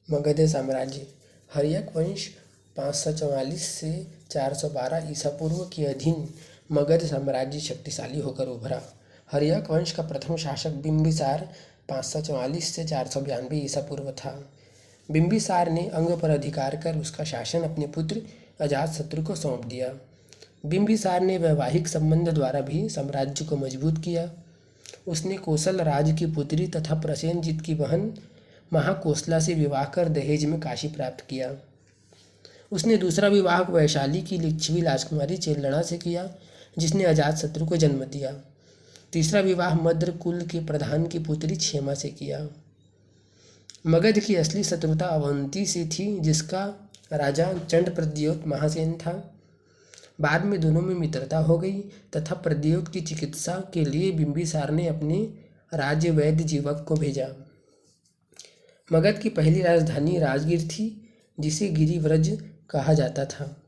मगध साम्राज्य। हर्यक वंश 544 से 412 ईसा पूर्व के अधीन मगध साम्राज्य शक्तिशाली होकर उभरा। हर्यक वंश का प्रथम शासक बिंबिसार 544 से 492 ईसा पूर्व था। बिंबिसार ने अंग पर अधिकार कर उसका शासन अपने पुत्र अजातशत्रु को सौंप दिया। बिंबिसार ने वैवाहिक संबंध द्वारा भी साम्राज्य को मजबूत किया। उसने कोसल राज की पुत्री तथा प्रसेनजित की बहन महाकोसला से विवाह कर दहेज में काशी प्राप्त किया। उसने दूसरा विवाह वैशाली की लिच्छवी राजकुमारी चेल्लड़ा से किया, जिसने अजातशत्रु को जन्म दिया। तीसरा विवाह मद्र कुल के प्रधान की पुत्री क्षेमा से किया। मगध की असली शत्रुता अवंती से थी, जिसका राजा चंड प्रद्योत महासेन था। बाद में दोनों में मित्रता हो गई तथा प्रद्योत की चिकित्सा के लिए बिंबिसार ने अपने राज्य वैद्य जीवक को भेजा। मगध की पहली राजधानी राजगीर थी, जिसे गिरिव्रज कहा जाता था।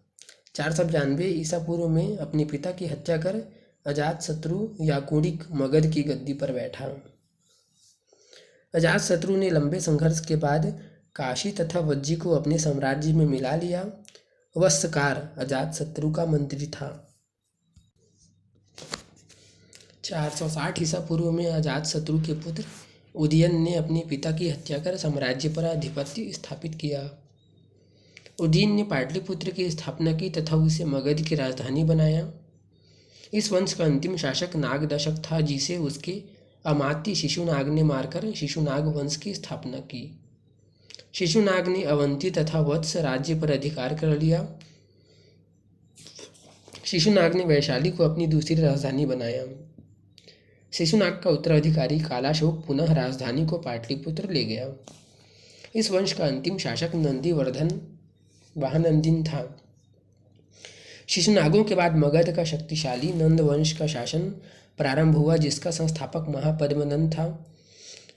492 ईसा पूर्व में अपने पिता की हत्या कर अजातशत्रु याकुड़िक मगध की गद्दी पर बैठा। अजातशत्रु ने लंबे संघर्ष के बाद काशी तथा वज्जी को अपने साम्राज्य में मिला लिया। वत्सकार अजातशत्रु का मंत्री था। 460 ईसा पूर्व में अजातशत्रु के पुत्र उदयन ने अपने पिता की हत्या कर साम्राज्य पर आधिपत्य स्थापित किया। उदयन ने पाटलिपुत्र की स्थापना की तथा उसे मगध की राजधानी बनाया। इस वंश का अंतिम शासक नागदशक था, जिसे उसके अमात्य शिशुनाग ने मारकर शिशुनाग वंश की स्थापना की। शिशुनाग ने अवंती तथा वत्स राज्य पर अधिकार कर लिया। शिशुनाग ने वैशाली को अपनी दूसरी राजधानी बनाया। शिशुनाग का उत्तराधिकारी कालाशोक पुनः राजधानी को पाटलिपुत्र ले गया। इस वंश का अंतिम शासक नंदीवर्धन महानंदिन था। शिशुनागों के बाद मगध का शक्तिशाली नंद वंश का शासन प्रारंभ हुआ, जिसका संस्थापक महापद्मनंद था।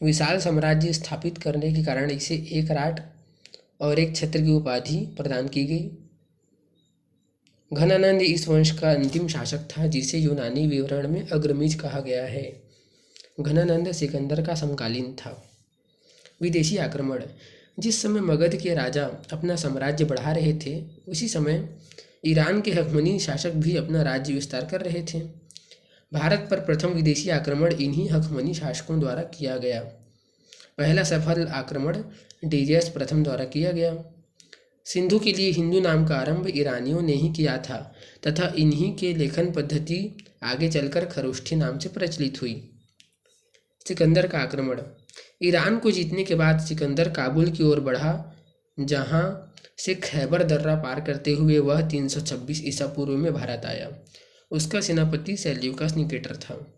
विशाल साम्राज्य स्थापित करने के कारण इसे एक राट और एक छत्र की उपाधि प्रदान की गई। घनानंद इस वंश का अंतिम शासक था, जिसे यूनानी विवरण में अग्रमीज कहा गया है। घनानंद सिकंदर का समकालीन था। विदेशी आक्रमण। जिस समय मगध के राजा अपना साम्राज्य बढ़ा रहे थे, उसी समय ईरान के हकमनी शासक भी अपना राज्य विस्तार कर रहे थे। भारत पर प्रथम विदेशी आक्रमण इन्हीं हकमनी शासकों द्वारा किया गया। पहला सफल आक्रमण डेरियस प्रथम द्वारा किया गया। सिंधु के लिए हिंदू नाम का आरंभ ईरानियों ने ही किया था तथा इन्हीं के लेखन पद्धति आगे चलकर खरोष्ठी नाम से प्रचलित हुई। सिकंदर का आक्रमण। ईरान को जीतने के बाद सिकंदर काबुल की ओर बढ़ा, जहां से खैबर दर्रा पार करते हुए वह 326 ईसा पूर्व में भारत आया। उसका सेनापति सेल्यूकस निकेटर था।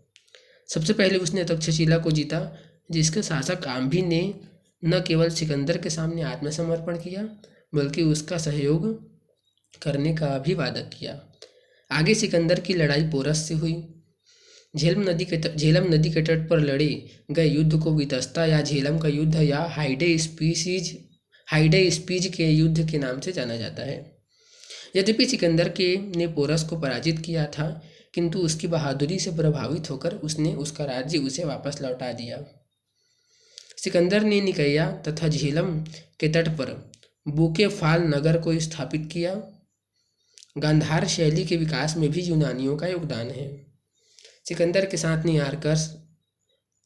सबसे पहले उसने तक्षशिला को जीता, जिसके शासक आम्भी ने न केवल सिकंदर के सामने आत्मसमर्पण किया, बल्कि उसका सहयोग करने का भी वादा किया। आगे सिकंदर की लड़ाई पोरस से हुई। झेलम नदी के तट पर लड़े गए युद्ध को वितस्ता या झेलम का युद्ध या हाइडे स्पीज के युद्ध के नाम से जाना जाता है। यद्यपि सिकंदर ने पोरस को पराजित किया था, किंतु उसकी बहादुरी से प्रभावित होकर उसने उसका राज्य उसे वापस लौटा दिया। सिकंदर ने निकैया तथा झेलम के तट पर बुकेफाल नगर को स्थापित किया। गांधार शैली के विकास में भी यूनानियों का योगदान है। सिकंदर के साथ नियार्कस,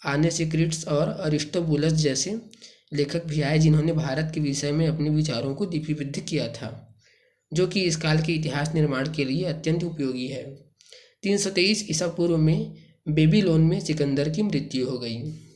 आनेसिक्रिट्स और अरिस्टोबुलस जैसे लेखक भी आए, जिन्होंने भारत के विषय में अपने विचारों को लिपिबद्ध किया था, जो कि इस काल के इतिहास निर्माण के लिए अत्यंत उपयोगी है। 323 ईसा पूर्व में बेबीलोन में सिकंदर की मृत्यु हो गई।